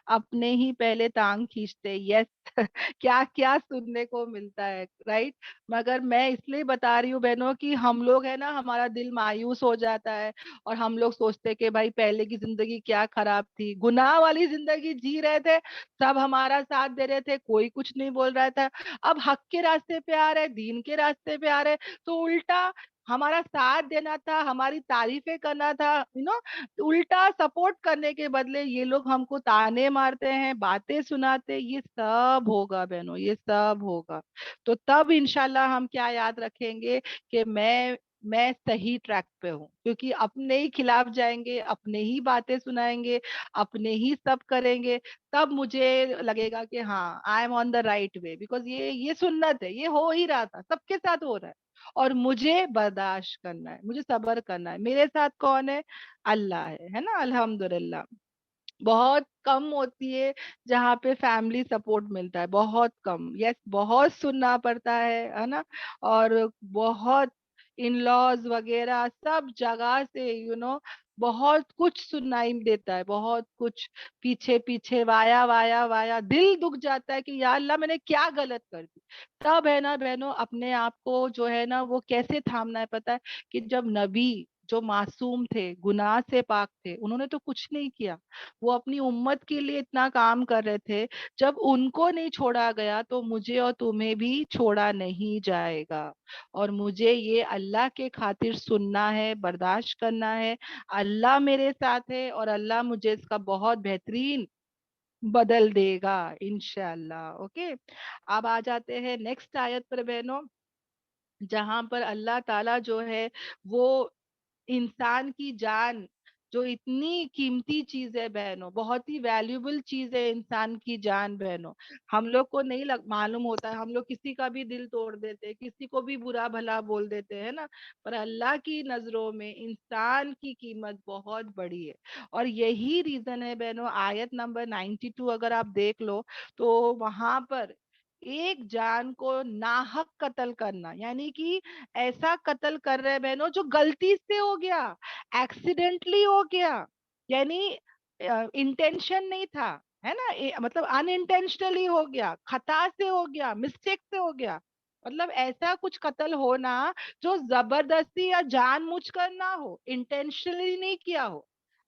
S4: اپنے ہی پہلے ٹانگ کھینچتے, یس کیا کیا سننے کو ملتا ہے, رائٹ. مگر میں اس لیے بتا رہی ہوں بہنوں کہ ہم لوگ ہے نا, ہمارا دل مایوس ہو جاتا ہے, اور ہم لوگ سوچتے کہ بھائی پہلے کی زندگی کیا خراب تھی, گناہ والی زندگی جی رہے تھے, سب ہمارا ساتھ دے رہے تھے, کوئی کچھ نہیں بول رہا تھا. اب حق کے راستے پہ آ رہے, دین کے راستے پہ آ رہے, تو الٹا ہمارا ساتھ دینا تھا, ہماری تعریفیں کرنا تھا, الٹا سپورٹ کرنے کے بدلے یہ لوگ ہم کو تانے مارتے ہیں, باتیں سناتے. یہ سب ہوگا بہنوں, یہ سب ہوگا. تو تب انشاءاللہ ہم کیا یاد رکھیں گے کہ میں صحیح ٹریک پہ ہوں, کیونکہ اپنے ہی خلاف جائیں گے, اپنے ہی باتیں سنائیں گے, اپنے ہی سب کریں گے, تب مجھے لگے گا کہ ہاں I am on the right way, because یہ سنت ہے, یہ ہو ہی رہا تھا, سب کے ساتھ ہو رہا ہے, اور مجھے برداشت کرنا ہے, مجھے صبر کرنا ہے. میرے ساتھ کون ہے؟ اللہ ہے نا, الحمدللہ. بہت کم ہوتی ہے جہاں پہ فیملی سپورٹ ملتا ہے, بہت کم. یس, بہت سننا پڑتا ہے نا, اور بہت ان لاز وغیرہ سب جگہ سے بہت کچھ سنائی دیتا ہے, بہت کچھ پیچھے پیچھے, وایا وایا وایا, دل دکھ جاتا ہے کہ یا اللہ میں نے کیا غلط کر دی. تب ہے نا بہنوں اپنے آپ کو جو ہے نا وہ کیسے تھامنا ہے پتا ہے, کہ جب نبی جو معصوم تھے, گناہ سے پاک تھے, انہوں نے تو کچھ نہیں کیا, وہ اپنی امت کے لیے اتنا کام کر رہے تھے, جب ان کو نہیں چھوڑا گیا تو مجھے اور تمہیں بھی چھوڑا نہیں جائے گا. اور مجھے یہ اللہ کے خاطر سننا ہے, برداشت کرنا ہے. اللہ میرے ساتھ ہے, اور اللہ مجھے اس کا بہت بہترین بدل دے گا انشاءاللہ. اوکے, اب آ جاتے ہیں نیکسٹ آیت پر بہنوں, جہاں پر اللہ تعالیٰ جو ہے وہ انسان کی جان, جو اتنی قیمتی چیز ہے بہنوں, بہت ہی ویلیوبل چیز ہے انسان کی جان بہنوں. ہم لوگ کو نہیں معلوم ہوتا ہے, ہم لوگ کسی کا بھی دل توڑ دیتے, کسی کو بھی برا بھلا بول دیتے ہیں نا, پر اللہ کی نظروں میں انسان کی قیمت بہت بڑی ہے. اور یہی ریزن ہے بہنوں, آیت نمبر 92 اگر آپ دیکھ لو تو وہاں پر ایک جان کو ناحق قتل کرنا, یعنی کہ ایسا قتل کر رہے بہنوں جو غلطی سے ہو گیا, ایکسیڈنٹلی ہو گیا, یعنی انٹینشن نہیں تھا, ہے نا, مطلب ان انٹینشنلی ہو گیا, خطا سے ہو گیا, مسٹیک سے ہو گیا. مطلب ایسا کچھ قتل ہونا جو زبردستی یا جان مجھ کر نہ ہو, انٹینشنلی نہیں کیا ہو,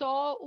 S4: 100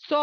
S4: 100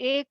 S4: 1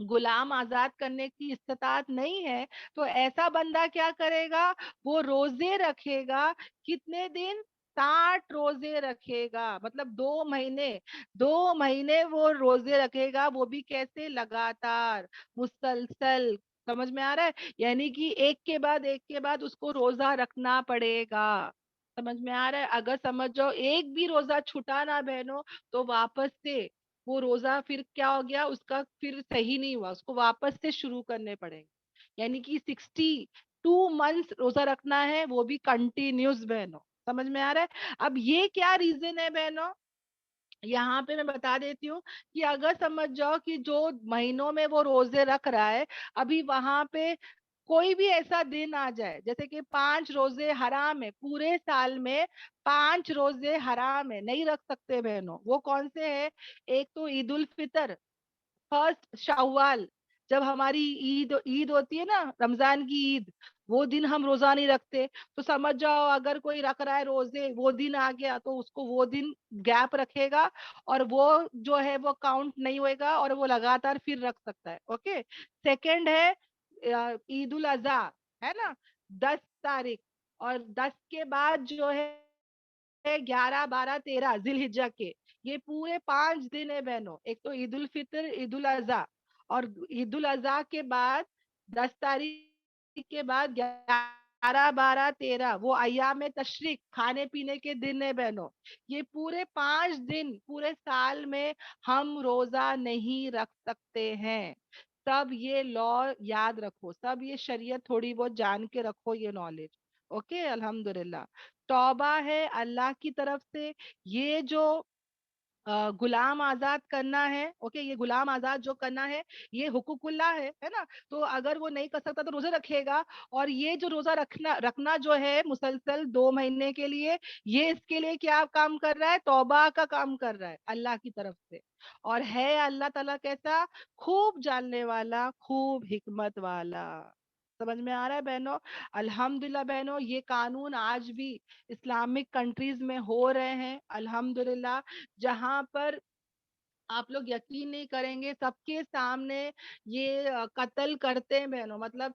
S4: غلام آزاد کرنے کی استطاعت نہیں ہے تو ایسا بندہ کیا کرے گا؟ وہ روزے رکھے گا. کتنے دن؟ 60 روزے رکھے گا. مطلب 2 مہینے وہ روزے رکھے گا. وہ بھی کیسے؟ لگاتار، مسلسل. سمجھ میں آ رہا ہے؟ یعنی کہ ایک کے بعد ایک کے بعد اس کو روزہ رکھنا پڑے گا. سمجھ میں آ رہا ہے؟ اگر سمجھ جاؤ ایک بھی روزہ چھوٹا نہ بہنوں تو واپس سے وہ روزہ پھر کیا ہو گیا، اس کا پھر صحیح نہیں ہوا، اس کو واپس سے شروع کرنے پڑیں گے. یعنی کہ 62 منتھس روزہ رکھنا ہے، وہ بھی کنٹینیوس بہنوں. سمجھ میں آ رہا ہے؟ اب یہ کیا ریزن ہے بہنوں؟ یہاں پہ میں بتا دیتی ہوں کہ اگر سمجھ جاؤ کہ جو مہینوں میں وہ روزے رکھ رہا ہے، ابھی وہاں پہ کوئی بھی ایسا دن آ جائے جیسے کہ 5 روزے حرام ہے، پورے سال میں 5 روزے حرام ہے، نہیں رکھ سکتے بہنوں. وہ کون سے ہیں؟ ایک تو عید الفطر، فرسٹ شوال، جب ہماری عید ہوتی ہے نا، رمضان کی عید، وہ دن ہم روزہ نہیں رکھتے. تو سمجھ جاؤ اگر کوئی رکھ رہا ہے روزے، وہ دن آ گیا تو اس کو وہ دن گیپ رکھے گا اور وہ جو ہے وہ کاؤنٹ نہیں ہوئے گا اور وہ لگاتار پھر رکھ سکتا ہے. اوکے. سیکنڈ ہے عید الاضحیٰ، ہے نا، 10 تاریخ. اور 10 کے بعد جو ہے 11 12 13 ذی الحجہ کے، یہ پورے 5 دن ہے بہنوں. ایک تو عید الفطر، عید الاضحیٰ، اور عید الاضحیٰ کے بعد 10 تاریخ کے بعد 11 12 13 وہ ایام تشریق، کھانے پینے کے دن ہے بہنوں. یہ پورے 5 دن پورے سال میں ہم روزہ نہیں رکھ سکتے ہیں. سب یہ لا یاد رکھو، سب یہ شریعت تھوڑی بہت جان کے رکھو، یہ نالج. اوکے. الحمدللہ. توبہ ہے اللہ کی طرف سے. یہ جو غلام آزاد کرنا ہے، اوکے، یہ غلام آزاد جو کرنا ہے یہ حقوق اللہ ہے نا. تو اگر وہ نہیں کر سکتا تو روزہ رکھے گا. اور یہ جو روزہ رکھنا جو ہے مسلسل 2 مہینے کے لیے، یہ اس کے لیے کیا کام کر رہا ہے؟ توبہ کا کام کر رہا ہے اللہ کی طرف سے. اور ہے اللہ تعالیٰ کیسا؟ خوب جاننے والا، خوب حکمت والا. سمجھ میں آ رہا ہے بہنوں؟ الحمدللہ بہنوں، یہ قانون آج بھی اسلامک کنٹریز میں ہو رہے ہیں الحمدللہ، جہاں پر آپ لوگ یقین نہیں کریں گے، سب کے سامنے یہ قتل کرتے ہیں بہنوں. مطلب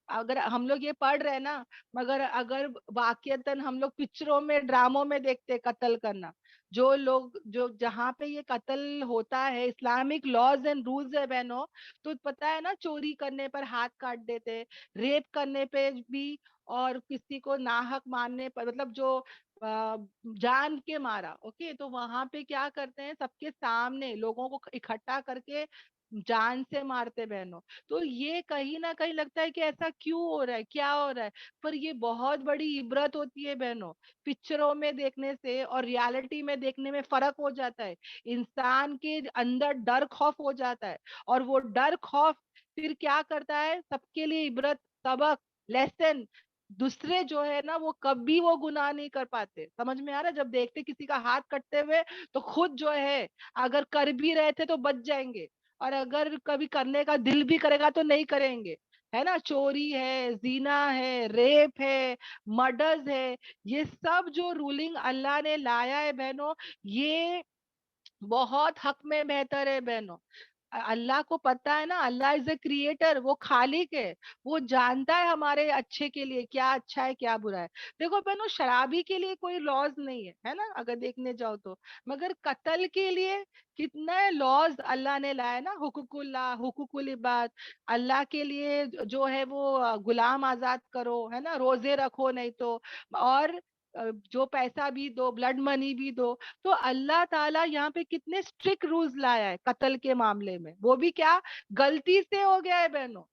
S4: اگر ہم لوگ یہ پڑھ رہے ہیں نا، مگر اگر واقعتاً ہم لوگ پکچروں میں، ڈراموں میں دیکھتے قتل کرنا، جو لوگ جو جہاں پہ یہ قتل ہوتا ہے، اسلامک لاز اینڈ رولز ہے بہنوں. تو پتا ہے نا، چوری کرنے پر ہاتھ کاٹ دیتے، ریپ کرنے پہ بھی، اور کسی کو ناحق مارنے پر، مطلب جو جان کے مارا. اوکے. تو وہاں پہ کیا کرتے ہیں؟ سب کے سامنے لوگوں کو اکٹھا کر کے جان سے مارتے بہنوں. تو یہ کہیں نہ کہیں لگتا ہے کہ ایسا کیوں ہو رہا ہے، کیا ہو رہا ہے؟ پر یہ بہت بڑی عبرت ہوتی ہے بہنوں. پکچروں میں دیکھنے سے اور ریالٹی میں دیکھنے میں فرق ہو جاتا ہے. انسان کے اندر ڈر خوف ہو جاتا ہے، اور وہ ڈر خوف پھر کیا کرتا ہے؟ سب کے لیے عبرت، سبق، لیسن. دوسرے جو ہے نا وہ کبھی وہ گناہ نہیں کر پاتے. سمجھ میں آ رہا ہے؟ جب دیکھتے کسی کا ہاتھ کٹتے ہوئے تو خود جو ہے اگر کر بھی رہے تھے تو بچ جائیں گے، اور اگر کبھی کرنے کا دل بھی کرے گا تو نہیں کریں گے. ہے نا؟ چوری ہے، زنا ہے، ریپ ہے، مرڈرز ہے، یہ سب جو رولنگ اللہ نے لایا ہے بہنوں، یہ بہت حق میں بہتر ہے بہنوں. اللہ کو پتا ہے نا، اللہ از اے کریٹر، وہ خالق ہے، وہ جانتا ہے ہمارے اچھے کے لیے کیا اچھا ہے کیا برا ہے. دیکھو بہنوں، شرابی کے لیے کوئی لاز نہیں ہے نا اگر دیکھنے جاؤ تو، مگر قتل کے لیے کتنے لاز اللہ نے لائے نا. حقوق اللہ، حقوق العباد. اللہ کے لیے جو ہے وہ غلام آزاد کرو، ہے نا، روزے رکھو نہیں تو، اور جو پیسہ بھی دو، بلڈ منی بھی دو. تو اللہ تعالیٰ یہاں پہ کتنے اسٹرکٹ رولز لایا ہے قتل کے معاملے میں. وہ بھی کیا غلطی سے ہو گیا ہے بہنوں،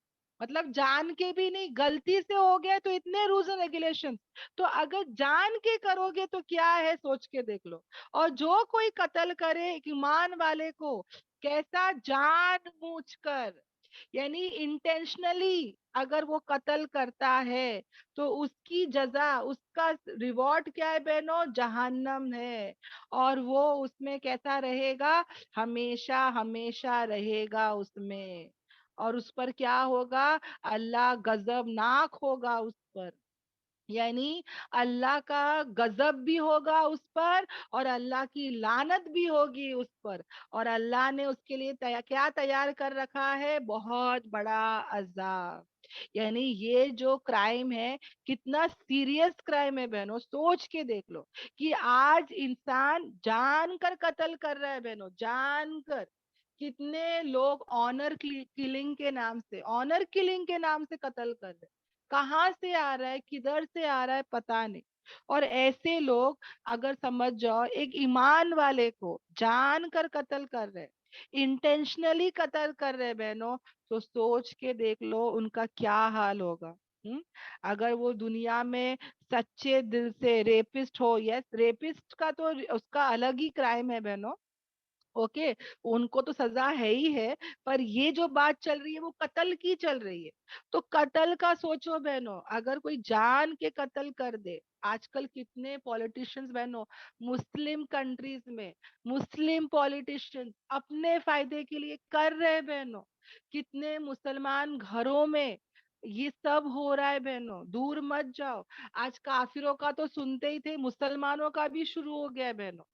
S4: مطلب جان کے بھی نہیں، غلطی سے ہو گیا تو اتنے رولز اینڈ ریگولیشن. تو اگر جان کے کرو گے تو کیا ہے، سوچ کے دیکھ لو. اور جو کوئی قتل کرے ایک ایمان والے کو، کیسا جان بوجھ کر، یعنی انٹینشنلی اگر وہ قتل کرتا ہے تو اس کی جزا، اس کا ریوارڈ کیا ہے بہنوں؟ جہنم ہے. اور وہ اس میں کیسا رہے گا؟ ہمیشہ ہمیشہ رہے گا اس میں. اور اس پر کیا ہوگا؟ اللہ غضب ناک ہوگا اس پر. یعنی اللہ کا غضب بھی ہوگا اس پر اور اللہ کی لعنت بھی ہوگی اس پر، اور اللہ نے اس کے لیے کیا تیار کر رکھا ہے؟ بہت بڑا عذاب۔ یعنی یہ جو کرائم ہے کتنا سیریس کرائم ہے بہنوں، سوچ کے دیکھ لو کہ آج انسان جان کر قتل کر رہا ہے بہنوں، جان کر۔ کتنے لوگ آنر کلنگ کے نام سے، آنر کلنگ کے نام سے قتل کر رہے ہیں۔ کہاں سے آ رہا ہے، کدھر سے آ رہا ہے، پتا نہیں۔ اور ایسے لوگ اگر سمجھ جاؤ ایک ایمان والے کو جان کر قتل کر رہے، انٹینشنلی قتل کر رہے بہنوں، تو سوچ کے دیکھ لو ان کا کیا حال ہوگا۔ اگر وہ دنیا میں سچے دل سے ریپسٹ ہو، یس ریپسٹ کا تو اس کا الگ ہی کرائم ہے بہنوں، اوکے، ان کو تو سزا ہے ہی ہے، پر یہ جو بات چل رہی ہے وہ قتل کی چل رہی ہے۔ تو قتل کا سوچو بہنوں، اگر کوئی جان کے قتل کر دے، آج کل کتنے پولیٹیشینز بہنوں مسلم کنٹریز میں، مسلم پولیٹیشینز اپنے فائدے کے لیے کر رہے بہنوں، کتنے مسلمان گھروں میں یہ سب ہو رہا ہے بہنوں، دور مت جاؤ۔ آج کافروں کا تو سنتے ہی تھے، مسلمانوں کا بھی شروع ہو گیا ہے بہنوں۔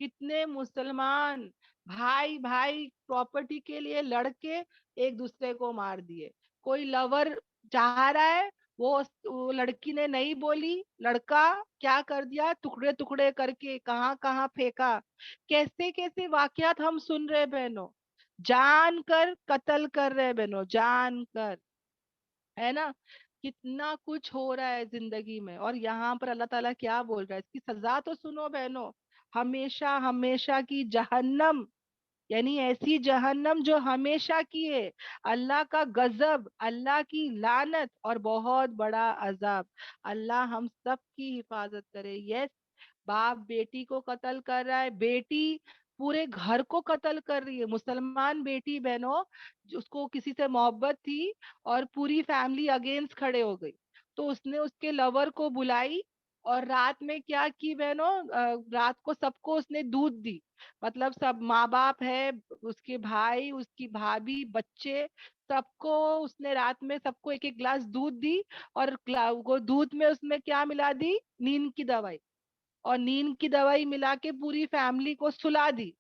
S4: کتنے مسلمان بھائی بھائی پراپرٹی کے لیے لڑ کے ایک دوسرے کو مار دیے۔ کوئی لور چاہ رہا ہے، وہ لڑکی نے نہیں بولی، لڑکا کیا کر دیا، ٹکڑے ٹکڑے کر کے کہاں کہاں پھینکا۔ کیسے کیسے واقعات ہم سن رہے بہنوں، جان کر قتل کر رہے بہنوں، جان کر، ہے نا۔ کتنا کچھ ہو رہا ہے زندگی میں، اور یہاں پر اللہ تعالیٰ کیا بول رہا ہے، اس کی سزا تو سنو بہنوں، ہمیشہ ہمیشہ کی جہنم، یعنی ایسی جہنم جو ہمیشہ کی ہے، اللہ کا غضب، اللہ کی لعنت اور بہت بڑا عذاب۔ اللہ ہم سب کی حفاظت کرے۔ یس، باپ بیٹی کو قتل کر رہا ہے، بیٹی پورے گھر کو قتل کر رہی ہے۔ مسلمان بیٹی بہنوں، اس کو کسی سے محبت تھی اور پوری فیملی اگینسٹ کھڑے ہو گئی، تو اس نے اس کے لور کو بلائی اور رات میں کیا کی بہنوں، رات کو سب کو اس نے دودھ دی، مطلب سب ماں باپ ہے، اس کے بھائی، اس کی بھابھی، بچے، سب کو اس نے رات میں سب کو ایک ایک گلاس دودھ دی، اور وہ دودھ میں اس میں کیا ملا دی، نیند کی دوائی، اور نیند کی دوائی ملا کے پوری فیملی کو سلا دی۔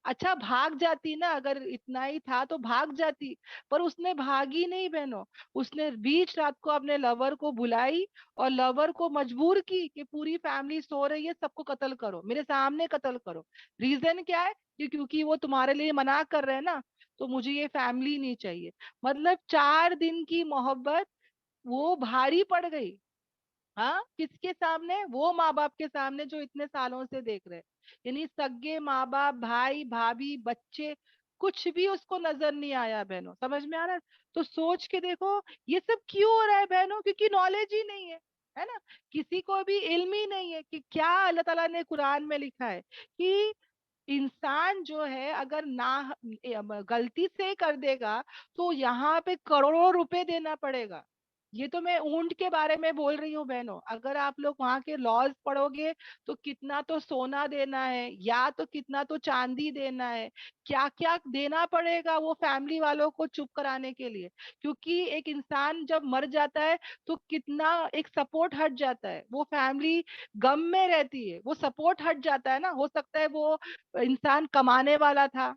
S4: اچھا بھاگ جاتی نا، اگر اتنا ہی تھا تو بھاگ جاتی، پر اس نے بھاگی نہیں بہنوں، اس نے بیچ رات کو اپنے لور کو بلائی اور لور کو مجبور کی کہ پوری فیملی سو رہی ہے، سب کو قتل کرو، میرے سامنے قتل کرو۔ ریزن کیا ہے کہ کیونکہ وہ تمہارے لیے منع کر رہے ہیں نا، تو مجھے یہ فیملی نہیں چاہیے۔ مطلب 4 دن کی محبت وہ بھاری پڑ گئی، ہاں، کس کے سامنے؟ وہ ماں باپ کے سامنے جو اتنے سالوں سے دیکھ رہے، یعنی سگے ماں باپ، بھائی بھابھی، بچے، کچھ بھی اس کو نظر نہیں آیا بہنوں، سمجھ میں آ رہا ہے؟ تو سوچ کے دیکھو یہ سب کیوں ہو رہا ہے بہنوں، کیونکہ نالج ہی نہیں ہے نا، کسی کو بھی علم ہی نہیں ہے کہ کیا اللہ تعالیٰ نے قرآن میں لکھا ہے کہ انسان جو ہے اگر غلطی سے کر دے گا تو یہاں پہ کروڑوں روپے دینا پڑے گا۔ یہ تو میں اونٹ کے بارے میں بول رہی ہوں بہنوں، اگر آپ لوگ وہاں کے لاز پڑھو گے تو کتنا تو سونا دینا ہے، یا تو کتنا تو چاندی دینا ہے، کیا کیا دینا پڑے گا وہ فیملی والوں کو چپ کرانے کے لیے، کیونکہ ایک انسان جب مر جاتا ہے تو کتنا ایک سپورٹ ہٹ جاتا ہے، وہ فیملی غم میں رہتی ہے، وہ سپورٹ ہٹ جاتا ہے نا، ہو سکتا ہے وہ انسان کمانے والا تھا،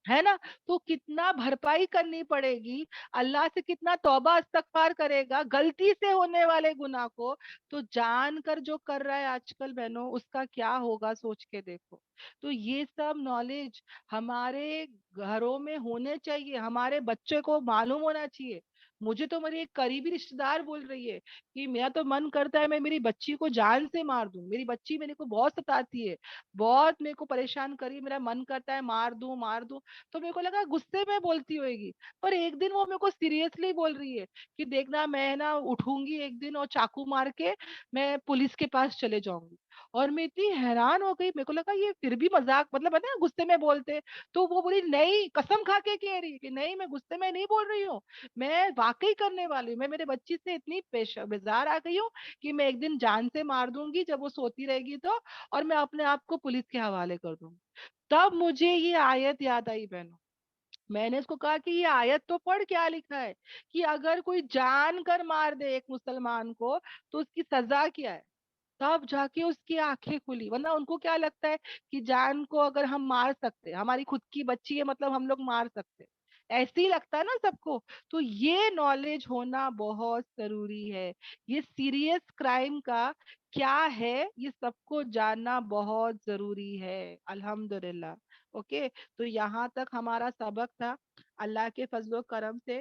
S4: ہے نا، تو کتنا بھرپائی کرنی پڑے گی، اللہ سے کتنا توبہ استغفار کرے گا غلطی سے ہونے والے گناہ کو، تو جان کر جو کر رہا ہے آج کل بہنوں اس کا کیا ہوگا سوچ کے دیکھو۔ تو یہ سب نالج ہمارے گھروں میں ہونے چاہیے، ہمارے بچے کو معلوم ہونا چاہیے۔ مجھے تو میری ایک قریبی رشتے دار بول رہی ہے کہ میرا تو من کرتا ہے میں میری بچی کو جان سے مار دوں، میری بچی میرے کو بہت ستاتی ہے، بہت میرے کو پریشان کری، میرا من کرتا ہے مار دوں مار دوں۔ تو میرے کو لگا غصے میں بولتی ہوئے گی، پر ایک دن وہ میرے کو سیریسلی بول رہی ہے کہ دیکھنا میں نا اٹھوں گی ایک دن اور چاقو مار کے میں پولیس کے پاس چلے جاؤں گی۔ اور میں اتنی حیران ہو گئی، میرے کو لگا یہ پھر بھی مذاق، مطلب ہے نا غصے میں بولتے، تو وہ بولی نہیں، قسم کھا کے کہہ رہی کہ نہیں میں غصے میں نہیں بول رہی ہوں، میں واقعی کرنے والی ہوں، میں میرے بچی سے اتنی بیزار آ گئی ہوں کہ میں ایک دن جان سے مار دوں گی جب وہ سوتی رہے گی تو، اور میں اپنے آپ کو پولیس کے حوالے کر دوں گی۔ تب مجھے یہ آیت یاد آئی بہنوں، میں نے اس کو کہا کہ یہ آیت تو پڑھ کیا لکھا ہے کہ اگر کوئی جان کر مار دے ایک مسلمان کو تو اس کی سزا کیا ہے. تب جا کے اس کی آنکھیں کھلی، ورنہ ان کو کیا لگتا ہے کہ جان کو اگر ہم مار سکتے، ہماری خود کی بچی ہے مطلب ہم لوگ مار سکتے، ایسے ہی لگتا ہے نا سب کو. تو یہ نالج ہونا بہت ضروری ہے. یہ سیریس کرائم کا کیا ہے یہ سب کو جاننا بہت ضروری ہے. الحمدللہ. اوکے، تو یہاں تک ہمارا سبق تھا. اللہ کے فضل و کرم سے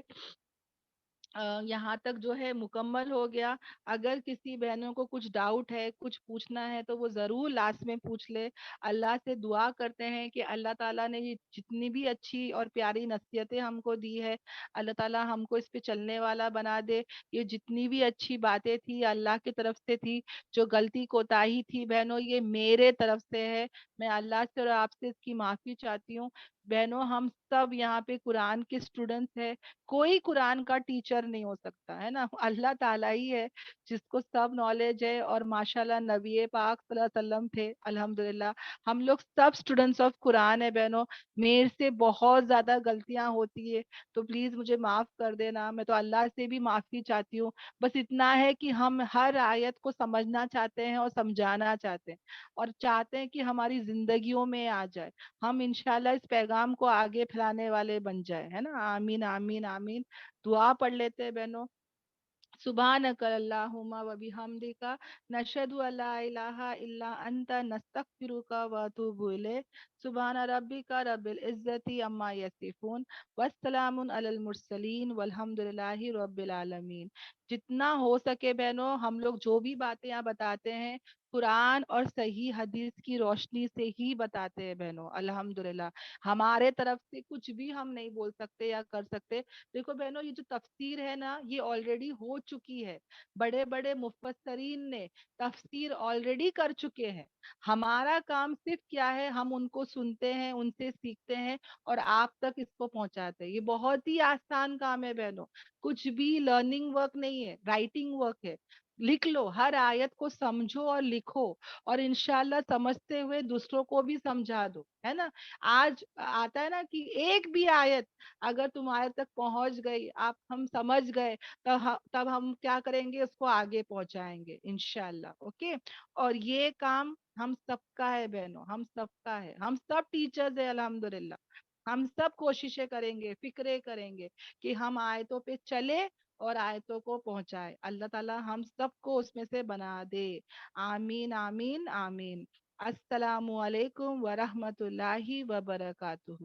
S4: یہاں تک جو ہے مکمل ہو گیا. اگر کسی بہنوں کو کچھ ڈاؤٹ ہے، کچھ پوچھنا ہے تو وہ ضرور لاسٹ میں پوچھ لے. اللہ سے دعا کرتے ہیں کہ اللہ تعالیٰ نے یہ جتنی بھی اچھی اور پیاری نصیحتیں ہم کو دی ہے، اللہ تعالیٰ ہم کو اس پہ چلنے والا بنا دے. یہ جتنی بھی اچھی باتیں تھی اللہ کی طرف سے تھی، جو غلطی کوتاہی تھی بہنوں یہ میرے طرف سے ہے. میں اللہ سے اور آپ سے اس کی معافی چاہتی ہوں. بہنوں ہم سب یہاں پہ قرآن کے اسٹوڈنٹس ہیں. کوئی قرآن کا ٹیچر نہیں ہو سکتا ہے نا، اللہ تعالیٰ ہی ہے جس کو سب نالج ہے. اور ماشاءاللہ نبی پاک صلی اللہ علیہ وسلم تھے. الحمدللہ ہم لوگ سب اسٹوڈنٹس آف قرآن ہے بہنوں. میرے سے بہت زیادہ غلطیاں ہوتی ہے تو پلیز مجھے معاف کر دینا. میں تو اللہ سے بھی معافی چاہتی ہوں. بس اتنا ہے کہ ہم ہر آیت کو سمجھنا چاہتے ہیں اور سمجھانا چاہتے ہیں اور چاہتے ہیں کہ ہماری زندگیوں میں آ جائے. ہم انشاءاللہ اس پیغام کو آگے پھیلانے والے بن جائے، ہے نا. آمین آمین آمین. دعا پڑھ لیتے ہیں بہنوں. سبحانک اللہم و بحمدک نشہد ان لا الہ الا انت نستغفرک و اتوب الیک. سبحان ربک رب العزت عما یصفون والسلام علی المرسلین والحمد للہ رب العالمین. جتنا ہو سکے بہنوں ہم لوگ جو بھی باتیں یہاں بتاتے ہیں قرآن اور صحیح حدیث کی روشنی سے ہی بتاتے ہیں بہنوں. الحمدللہ ہمارے طرف سے کچھ بھی ہم نہیں بول سکتے یا کر سکتے. دیکھو بہنوں یہ جو تفسیر ہے نا یہ آلریڈی ہو چکی ہے. بڑے بڑے مفسرین نے تفسیر آلریڈی کر چکے ہیں. ہمارا کام صرف کیا ہے، ہم ان کو سنتے ہیں، ان سے سیکھتے ہیں اور آپ تک اس کو پہنچاتے ہیں. یہ بہت ہی آسان کام ہے بہنوں. کچھ بھی لرننگ ورک نہیں ہے، رائٹنگ ورک ہے. لکھ لو، ہر آیت کو سمجھو اور لکھو اور انشاءاللہ سمجھتے ہوئے دوسروں کو بھی سمجھا دو، ہے نا. آج آتا ہے نا کہ ایک بھی آیت اگر تمہارے تک پہنچ گئی، آپ ہم سمجھ گئے تب ہم کیا کریں گے، اس کو آگے پہنچائیں گے انشاءاللہ. اوکے. اور یہ کام ہم سب کا ہے بہنوں، ہم سب کا ہے. ہم سب ٹیچرز ہیں الحمدللہ. ہم سب کوششیں کریں گے، فکرے کریں گے کہ ہم آیتوں پہ چلے اور آیتوں کو پہنچائے. اللہ تعالیٰ ہم سب کو اس میں سے بنا دے. آمین آمین آمین. السلام علیکم ورحمۃ اللہ وبرکاتہ.